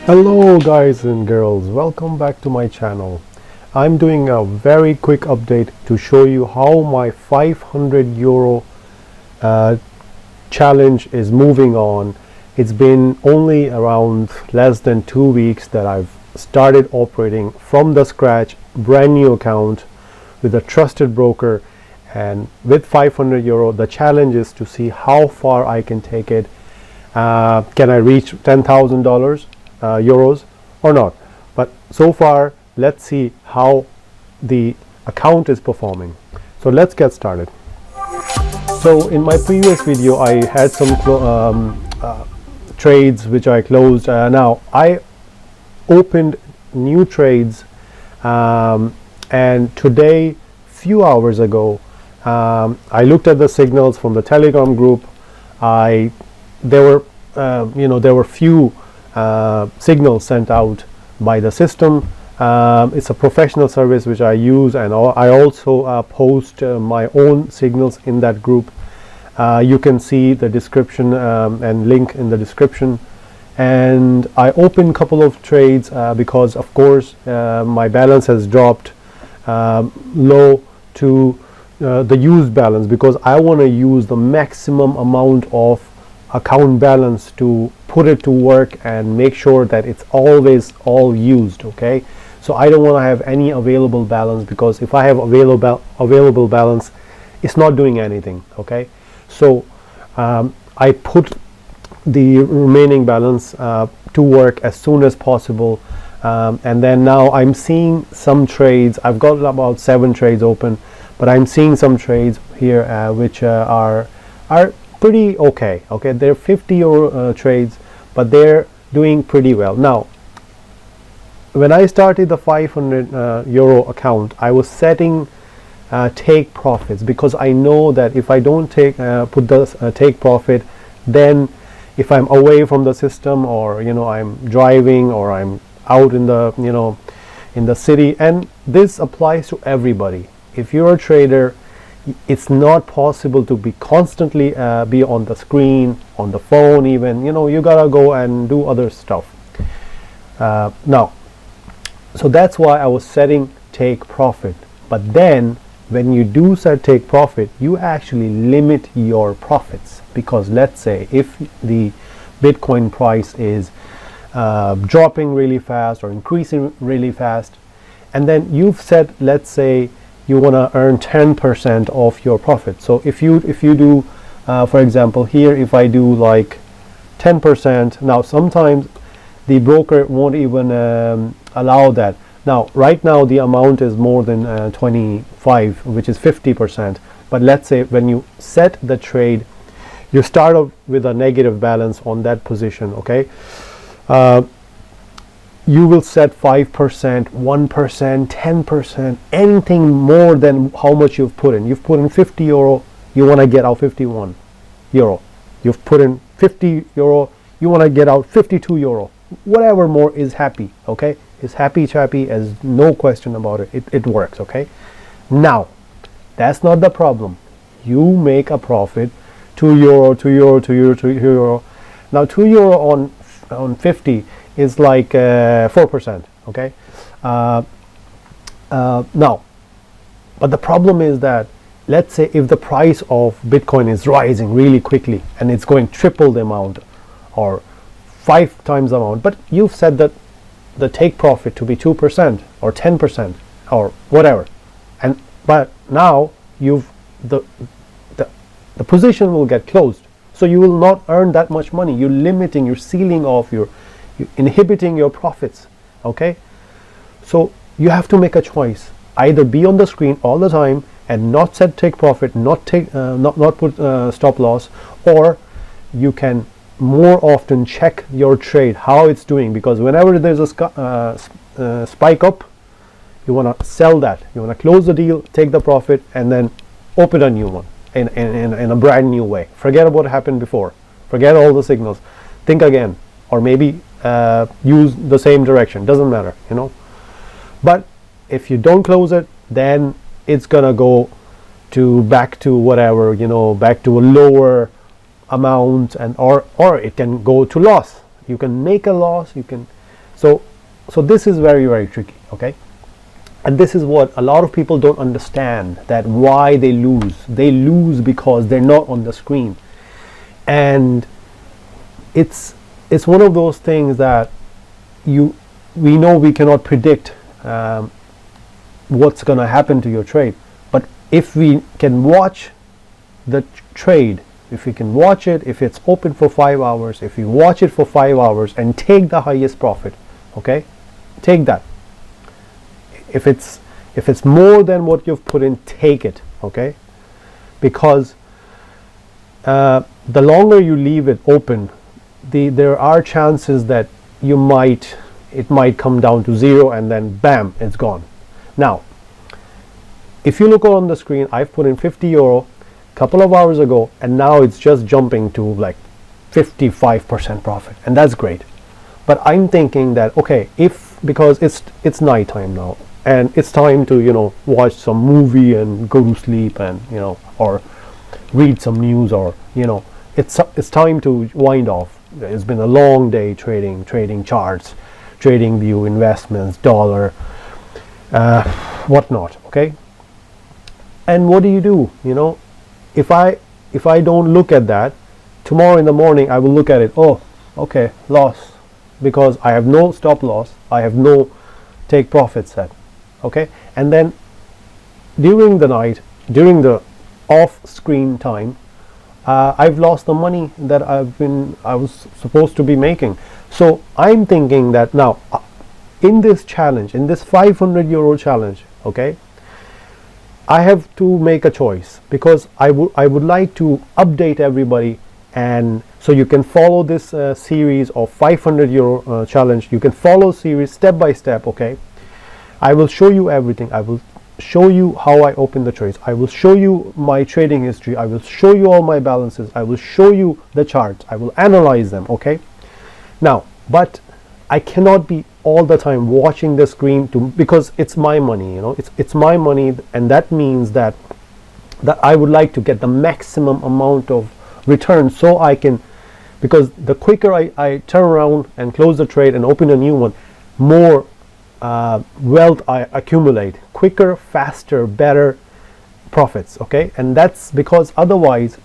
Hello guys and girls, welcome back to my channel. I'm doing a very quick update to show you how my 500 euro challenge is moving on. It's been only around less than 2 weeks that I've started operating from the scratch, brand new account with a trusted broker, and with 500 euro the challenge is to see how far I can take it. Can I reach $10,000 euros or not? But so far, let's see how the account is performing. So let's get started. So in my previous video I had some trades which I closed. Now I opened new trades, and today, few hours ago, I looked at the signals from the Telegram group. There were few signals sent out by the system. It's a professional service which I use, and I also post my own signals in that group. You can see the description and link in the description. And I opened a couple of trades because of course my balance has dropped low to the used balance, because I want to use the maximum amount of account balance to put it to work and make sure that it's always all used. Okay, so I don't want to have any available balance, because if I have available balance, it's not doing anything. Okay, so I put the remaining balance to work as soon as possible, and then now I'm seeing some trades. I've got about 7 trades open, but I'm seeing some trades here which are pretty okay. They're 50 euro trades, but they're doing pretty well. Now when I started the 500 euro account, I was setting take profits, because I know that if I don't put the take profit, then if I'm away from the system, or I'm driving, or I'm out in the city, and this applies to everybody. If you're a trader, it's not possible to be constantly be on the screen, on the phone even. You gotta go and do other stuff. Now, so that's why I was setting take profit. But then when you do set take profit, you actually limit your profits, because let's say if the Bitcoin price is dropping really fast or increasing really fast, and then you've said, let's say you want to earn 10% of your profit. So if you do for example here, if I do like 10%, now sometimes the broker won't even allow that. Now right now the amount is more than 25, which is 50%. But let's say when you set the trade, you start off with a negative balance on that position. Okay, you will set 5%, 1%, 10%, anything more than how much you've put in. You've put in 50 euro, you want to get out 51 euro. You've put in 50 euro, you want to get out 52 euro. Whatever more is happy. Okay, is happy chappy, as no question about it. It works. Okay, now that's not the problem. You make a profit 2 euro, 2 euro, 2 euro, 2 euro. Now 2 euro on 50 is like 4%. Okay, now, but the problem is that, let's say if the price of Bitcoin is rising really quickly and it's going triple the amount or 5 times the amount, but you've said that the take profit to be 2% or 10% or whatever, but now the position will get closed, so you will not earn that much money. You're limiting, you're sealing off, you're inhibiting your profits. Okay, so you have to make a choice: either be on the screen all the time and not set take profit, not put stop loss, or you can more often check your trade, how it's doing, because whenever there's a spike up, you want to sell that, you want to close the deal, take the profit, and then open a new one in a brand new way. Forget about what happened before, forget all the signals, think again, or maybe use the same direction, doesn't matter. But if you don't close it, then it's gonna go back to whatever, back to a lower amount, and or it can go to loss. You can make a loss, you can So this is very, very tricky, okay? And this is what a lot of people don't understand, that why they lose. They lose because they're not on the screen. And it's one of those things that we know we cannot predict what's going to happen to your trade. But if we can watch the trade, if we can watch it, if it's open for 5 hours, if you watch it for 5 hours and take the highest profit, okay, take that. If it's more than what you've put in, take it, okay? Because the longer you leave it open, there are chances that it might come down to zero, and then bam, it's gone. Now, if you look on the screen, I've put in 50 euro a couple of hours ago, and now it's just jumping to like 55% profit, and that's great. But I'm thinking that, okay, because it's nighttime now, and it's time to watch some movie and go to sleep, and or read some news, or it's time to wind off. It's been a long day trading charts, trading view, investments, dollar, whatnot, okay? And what do? If I don't look at that, tomorrow in the morning I will look at it, oh, okay, loss, because I have no stop loss, I have no take profit set, okay? And then during the night, during the off screen time, I've lost the money that I was supposed to be making. So I'm thinking that now in this challenge, in this 500 euro challenge, okay, I have to make a choice, because I would like to update everybody, and so you can follow this series of 500 euro challenge. You can follow series step by step, okay? I will show you everything. I will show you how I open the trades. I will show you my trading history. I will show you all my balances. I will show you the charts. I will analyze them, okay? Now, but I cannot be all the time watching the screen because it's my money, it's my money, and that means that I would like to get the maximum amount of return, so I can, because the quicker I turn around and close the trade and open a new one, more wealth I accumulate, quicker, faster, better profits, okay? And that's because otherwise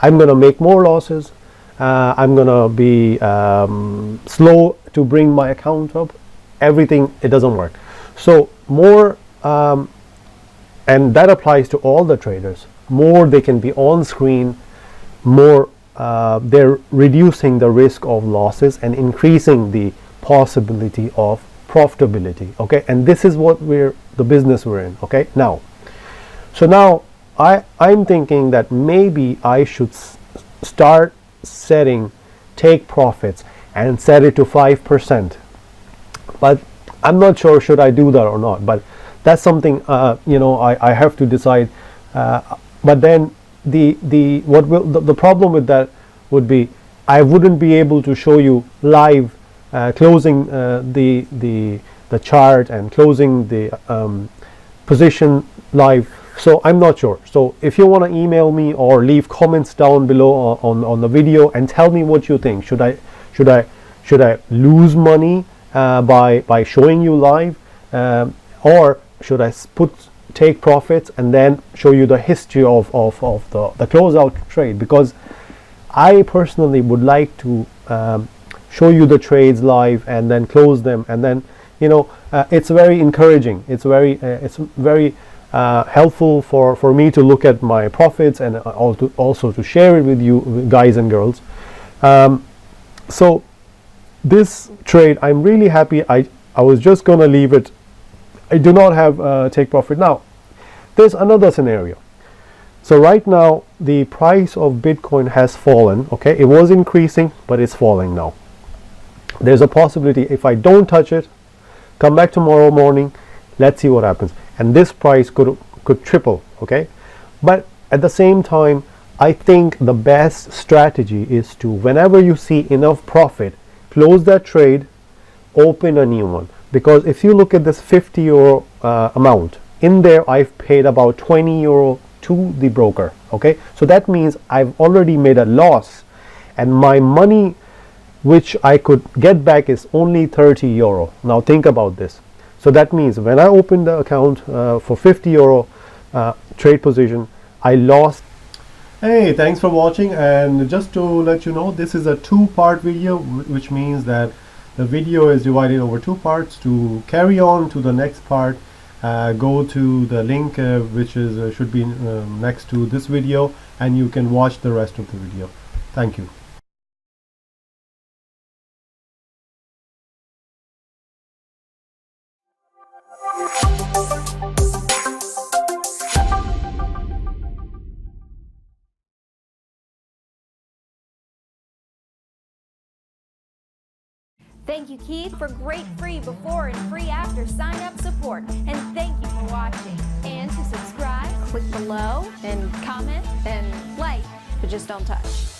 I'm gonna make more losses. I'm gonna be slow to bring my account up. Everything, it doesn't work. So more, and that applies to all the traders. More they can be on screen, more they're reducing the risk of losses and increasing the possibility of profitability, okay? And this is what the business we're in, okay? Now, so now I'm thinking that maybe I should start setting take profits and set it to 5%, but I'm not sure should I do that or not. But that's something I have to decide. But then the problem with that would be I wouldn't be able to show you live closing the chart and closing the position live. So I'm not sure. So if you want to email me or leave comments down below on the video and tell me what you think. Should I lose money by showing you live, or should I take profits and then show you the history of the closeout trade? Because I personally would like to show you the trades live and then close them, and then it's very encouraging. It's very helpful for me to look at my profits, and also to share it with you guys and girls. So this trade, I'm really happy. I was just gonna leave it. I do not have take profit. Now there's another scenario. So right now the price of Bitcoin has fallen, okay? It was increasing, but it's falling now. There's a possibility, if I don't touch it, come back tomorrow morning, let's see what happens, and this price could triple, okay? But at the same time, I think the best strategy is to, whenever you see enough profit, close that trade, open a new one. Because if you look at this 50 euro amount, in there I've paid about 20 euro to the broker, okay? So that means I've already made a loss, and my money which I could get back is only 30 euro. Now think about this. So that means when I opened the account for 50 euro trade position, I lost. Hey, thanks for watching, and just to let you know, this is a two-part video, which means that the video is divided over two parts. To carry on to the next part, go to the link which is should be next to this video, and you can watch the rest of the video. Thank you. Thank you, Keith, for great free before and free after sign-up support. And thank you for watching. And to subscribe, click below and comment and like, but just don't touch.